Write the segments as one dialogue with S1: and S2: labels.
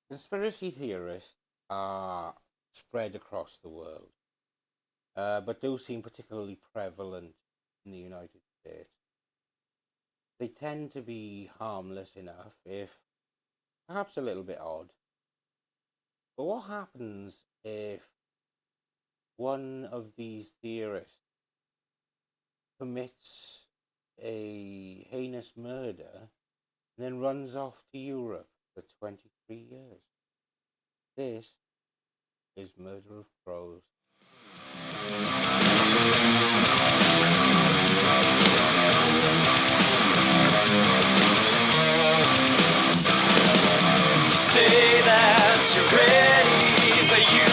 S1: Conspiracy theorists are spread across the world, but do seem particularly prevalent in the United States. They tend to be harmless enough, if perhaps a little bit odd. But what happens if one of these theorists commits a heinous murder and then runs off to Europe for 23 years? This is Murder of Crows.
S2: Say that you're ready, but you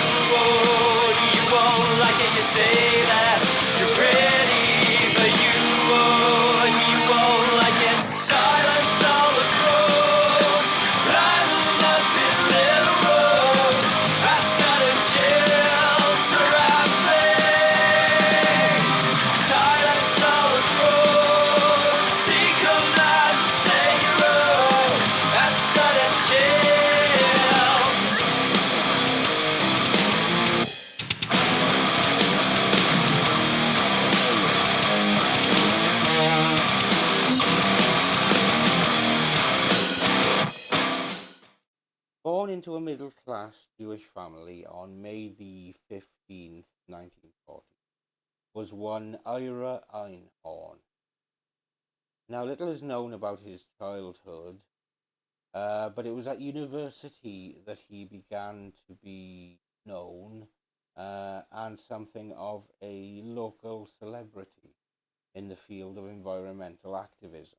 S2: won't like it. You say that you're ready, but you won't like it. Silence all the crows, lining up in little rows. A sudden chill surrounds me. Silence all the crows, see come out and say you're old. A sudden chill.
S1: Born into a middle-class Jewish family on May the 15th, 1940, was one Ira Einhorn. Now, little is known about his childhood, but it was at university that he began to be known and something of a local celebrity in the field of environmental activism.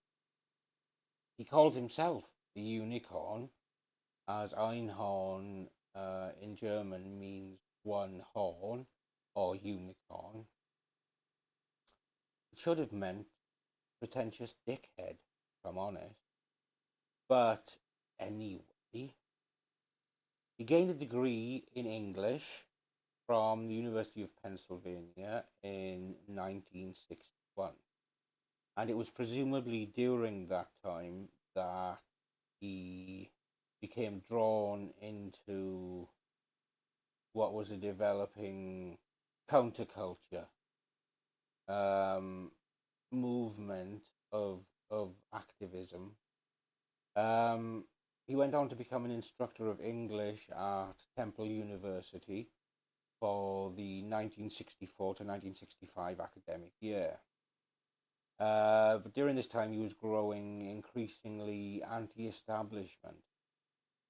S1: He called himself the Unicorn, as Einhorn in German means one horn or unicorn. It should have meant pretentious dickhead, if I'm honest. But anyway, he gained a degree in English from the University of Pennsylvania in 1961. And it was presumably during that time that he became drawn into what was a developing counterculture movement of activism. He went on to become an instructor of English at Temple University for the 1964 to 1965 academic year. But during this time, he was growing increasingly anti-establishment,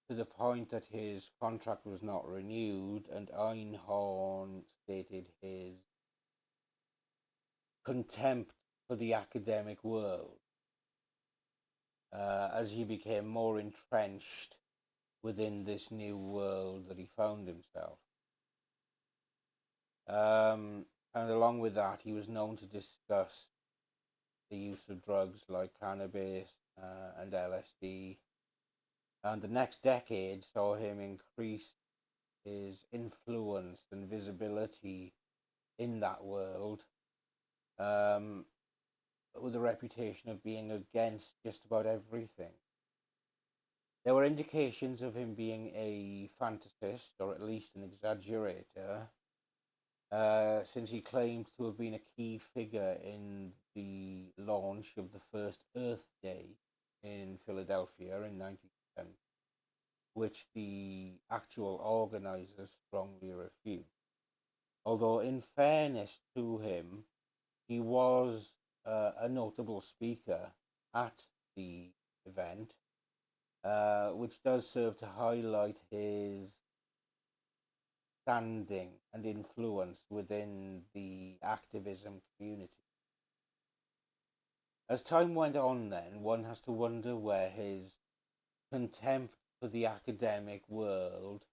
S1: to the point that his contract was not renewed, and Einhorn stated his contempt for the academic world as he became more entrenched within this new world that he found himself. And along with that, he was known to discuss the use of drugs like cannabis and LSD. And the next decade saw him increase his influence and visibility in that world, with a reputation of being against just about everything. There were indications of him being a fantasist, or at least an exaggerator, since he claimed to have been a key figure in the launch of the first Earth Day in Philadelphia in 1910, which the actual organizers strongly refute. Although, in fairness to him, he was a notable speaker at the event, which does serve to highlight his standing and influence within the activism community. As time went on, then, one has to wonder where his contempt for the academic world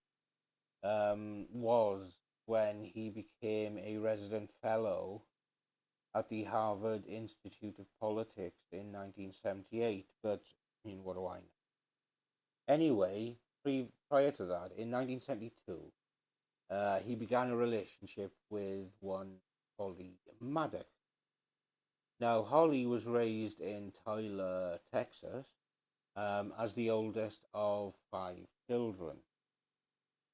S1: was when he became a resident fellow at the Harvard Institute of Politics in 1978. But, what do I know? Anyway, prior to that, in 1972, he began a relationship with one Holly Maddox. Now, Holly was raised in Tyler, Texas, as the oldest of 5 children.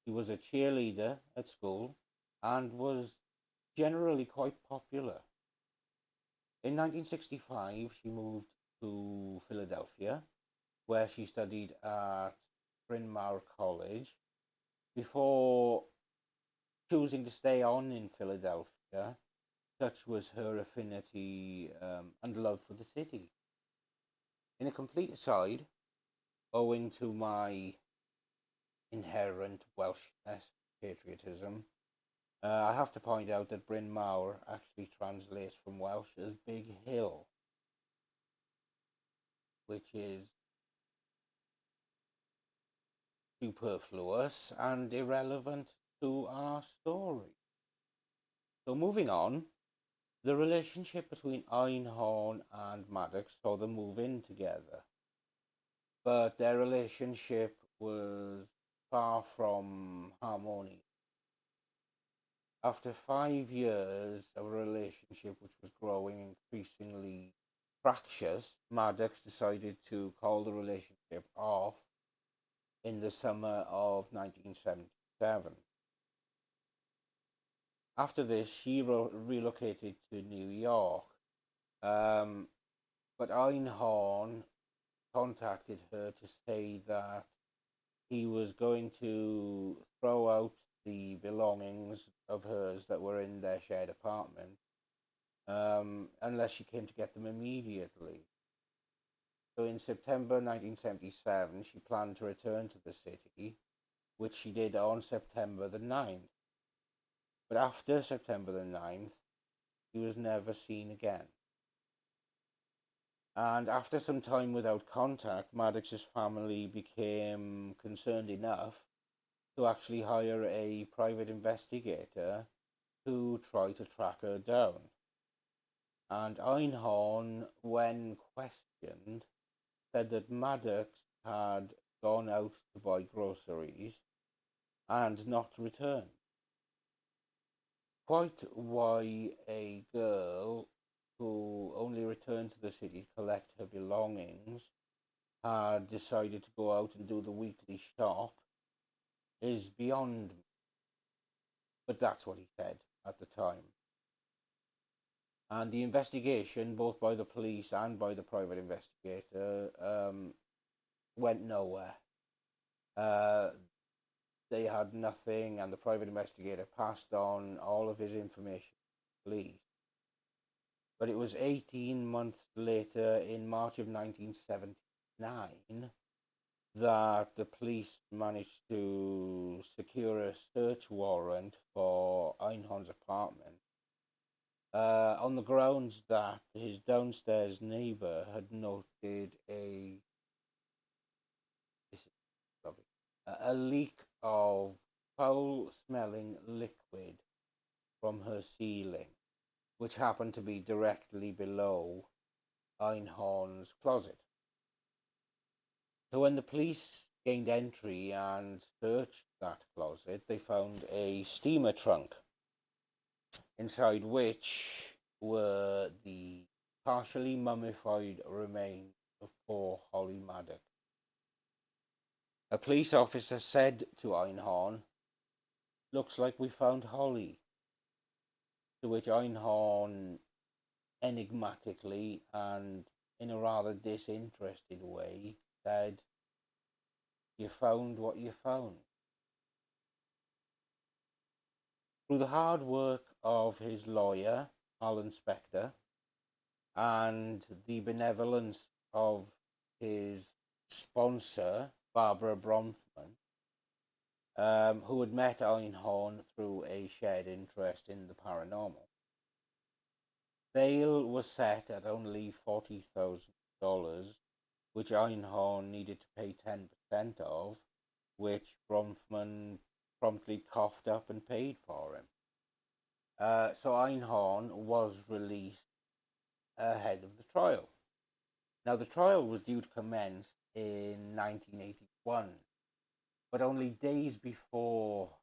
S1: He was a cheerleader at school and was generally quite popular. In 1965, she moved to Philadelphia, where she studied at Bryn Mawr College before choosing to stay on in Philadelphia. Such was her affinity and love for the city. In a complete aside, owing to my inherent Welshness patriotism, I have to point out that Bryn Mawr actually translates from Welsh as Big Hill, which is superfluous and irrelevant to our story. So moving on, the relationship between Einhorn and Maddox saw them move in together, but their relationship was far from harmonious. After 5 years of a relationship which was growing increasingly fractious, Maddox decided to call the relationship off in the summer of 1977. After this, she relocated to New York, um, but Einhorn contacted her to say that he was going to throw out the belongings of hers that were in their shared apartment unless she came to get them immediately. So in September 1977, she planned to return to the city, which she did on September the 9th. But after September the 9th, he was never seen again. And after some time without contact, Maddox's family became concerned enough to actually hire a private investigator to try to track her down. And Einhorn, when questioned, said that Maddox had gone out to buy groceries and not returned. Quite why a girl who only returned to the city to collect her belongings had decided to go out and do the weekly shop is beyond me. But that's what he said at the time. And the investigation, both by the police and by the private investigator, went nowhere. Uh, they had nothing, and the private investigator passed on all of his information to the police. But it was 18 months later, in March of 1979, that the police managed to secure a search warrant for Einhorn's apartment on the grounds that his downstairs neighbour had noted a leak of foul-smelling liquid from her ceiling, which happened to be directly below Einhorn's closet. So when the police gained entry and searched that closet, they found a steamer trunk, inside which were the partially mummified remains of poor Holly Maddox. A police officer said to Einhorn, "Looks like we found Holly." To which Einhorn enigmatically and in a rather disinterested way said, "You found what you found." Through the hard work of his lawyer, Alan Spector, and the benevolence of his sponsor, Barbara Bronfman, who had met Einhorn through a shared interest in the paranormal, bail was set at only $40,000, which Einhorn needed to pay 10% of, which Bronfman promptly coughed up and paid for him. So Einhorn was released ahead of the trial. Now, the trial was due to commence in 1981, but only days before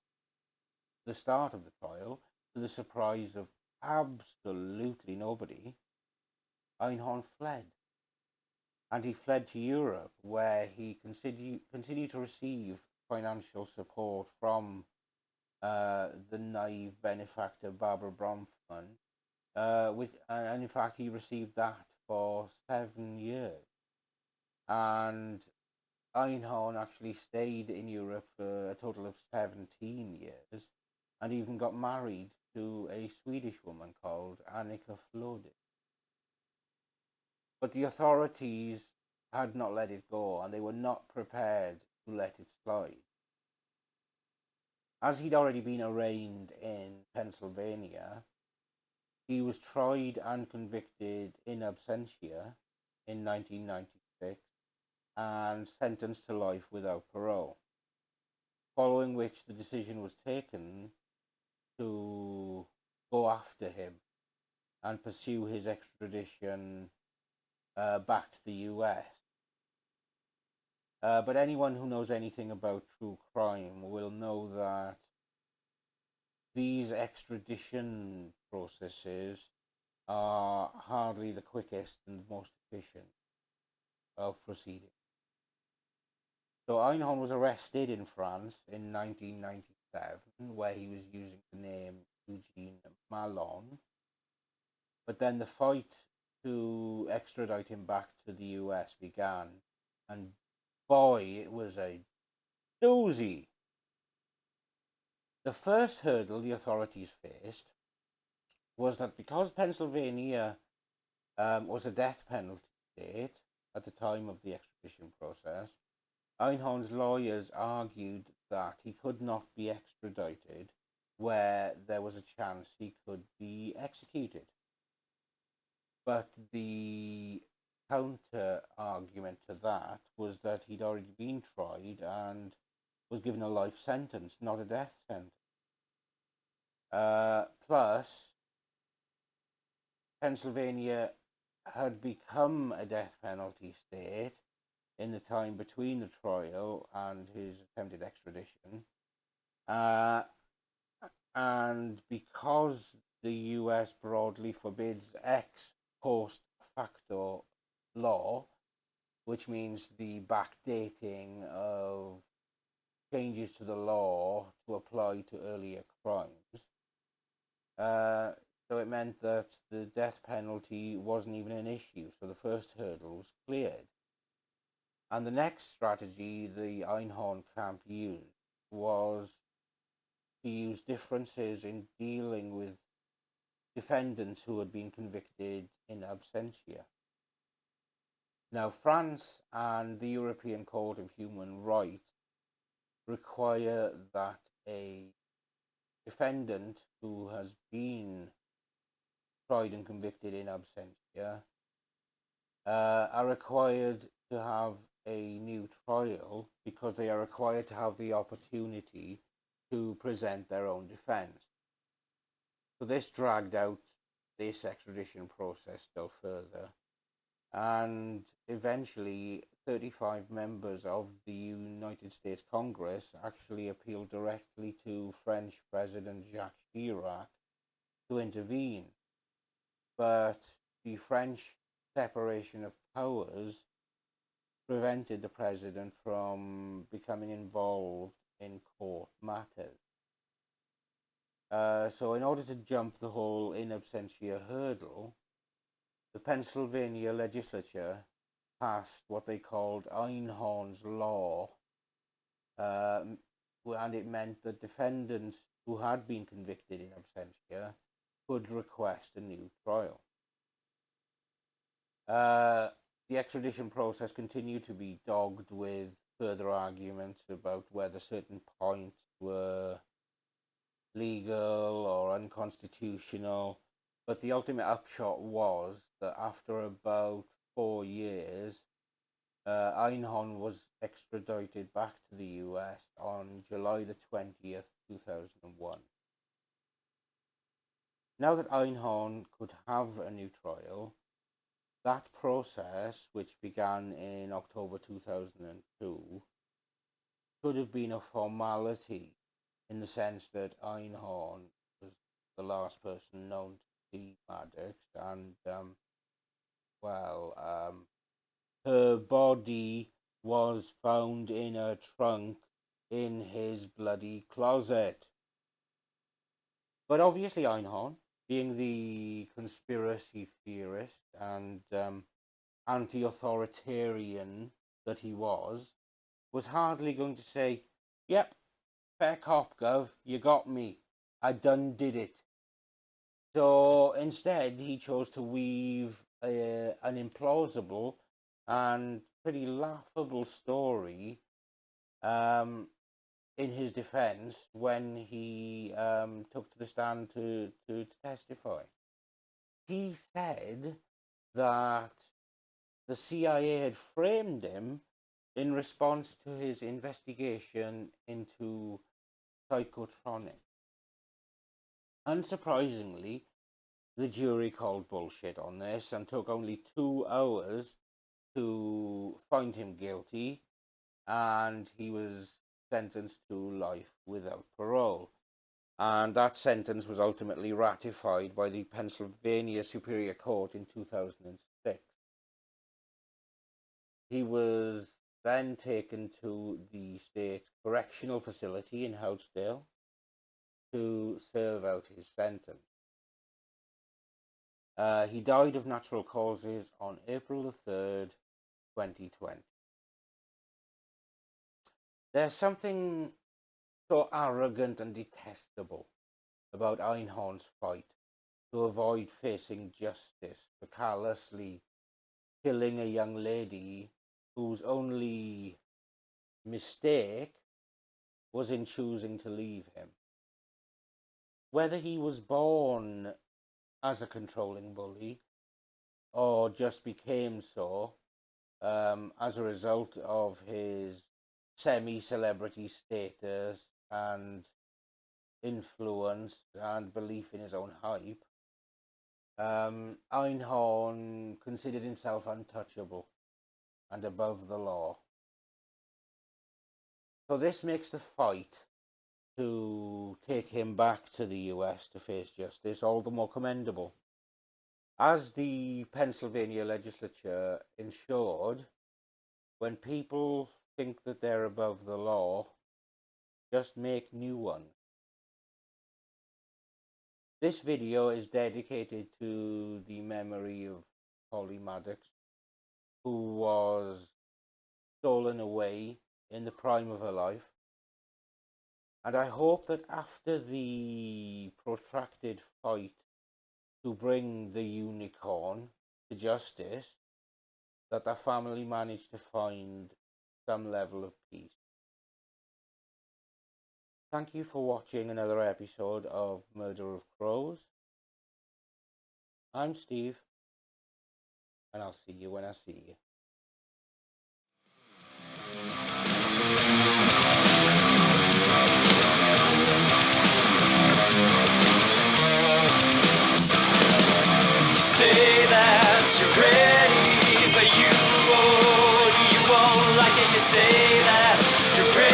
S1: the start of the trial, to the surprise of absolutely nobody, Einhorn fled. and he fled to Europe, where he continued to receive financial support from the naive benefactor Barbara Bronfman, and in fact he received that for 7 years. And Einhorn actually stayed in Europe for a total of 17 years, and even got married to a Swedish woman called Annika Flode. But the authorities had not let it go, and they were not prepared to let it slide. As he'd already been arraigned in Pennsylvania, he was tried and convicted in absentia in 1996 and sentenced to life without parole, following which the decision was taken to go after him and pursue his extradition back to the US. But anyone who knows anything about true crime will know that these extradition processes are hardly the quickest and most efficient of proceedings. So Einhorn was arrested in France in 1997, where he was using the name Eugene Malon. But then the fight to extradite him back to the US began, and boy, it was a doozy. The first hurdle the authorities faced was that because Pennsylvania was a death penalty state at the time of the extradition process, Einhorn's lawyers argued that he could not be extradited where there was a chance he could be executed. But the counter argument to that was that he'd already been tried and was given a life sentence, not a death sentence. Plus, Pennsylvania had become a death penalty state in the time between the trial and his attempted extradition. And because the US broadly forbids ex post facto law, which means the backdating of changes to the law to apply to earlier crimes, so it meant that the death penalty wasn't even an issue. So the first hurdle was cleared. And the next strategy the Einhorn camp used was to use differences in dealing with defendants who had been convicted in absentia. Now, France and the European Court of Human Rights require that a defendant who has been tried and convicted in absentia are required to have a new trial because they are required to have the opportunity to present their own defense. So this dragged out this extradition process still further, and eventually 35 members of the United States Congress actually appealed directly to French President Jacques Chirac to intervene. But the French separation of powers prevented the president from becoming involved in court matters. So in order to jump the whole in absentia hurdle, the Pennsylvania legislature passed what they called Einhorn's Law, and it meant that defendants who had been convicted in absentia could request a new trial. The extradition process continued to be dogged with further arguments about whether certain points were legal or unconstitutional, but the ultimate upshot was that after about 4 years, Einhorn was extradited back to the US on July the 20th, 2001. Now that Einhorn could have a new trial, that process, which began in October 2002, could have been a formality in the sense that Einhorn was the last person known to see Maddox, and her body was found in a trunk in his bloody closet. But obviously Einhorn, being the conspiracy theorist and anti-authoritarian that he was hardly going to say, yep, fair cop, Gov, you got me. I done did it. So instead, he chose to weave an implausible and pretty laughable story in his defense when he took to the stand to testify. He said that the CIA had framed him in response to his investigation into psychotronics. Unsurprisingly, the jury called bullshit on this and took only 2 hours to find him guilty, and he was sentenced to life without parole. And that sentence was ultimately ratified by the Pennsylvania Superior Court in 2006. He was then taken to the state correctional facility in Housedale to serve out his sentence. He died of natural causes on April the 3rd, 2020. There's something so arrogant and detestable about Einhorn's fight to avoid facing justice for callously killing a young lady whose only mistake was in choosing to leave him. Whether he was born as a controlling bully or just became so as a result of his semi-celebrity status and influence and belief in his own hype, Einhorn considered himself untouchable and above the law. So this makes the fight to take him back to the US to face justice all the more commendable. As the Pennsylvania legislature ensured, when people think that they're above the law, just make new ones. This video is dedicated to the memory of Holly Maddox, who was stolen away in the prime of her life. And I hope that after the protracted fight to bring the unicorn to justice, that the family managed to find some level of peace. Thank you for watching another episode of Murder of Crows. I'm Steve, and I'll see you when I see you.
S2: Say that you're ready, but you won't like it. You say that you're ready.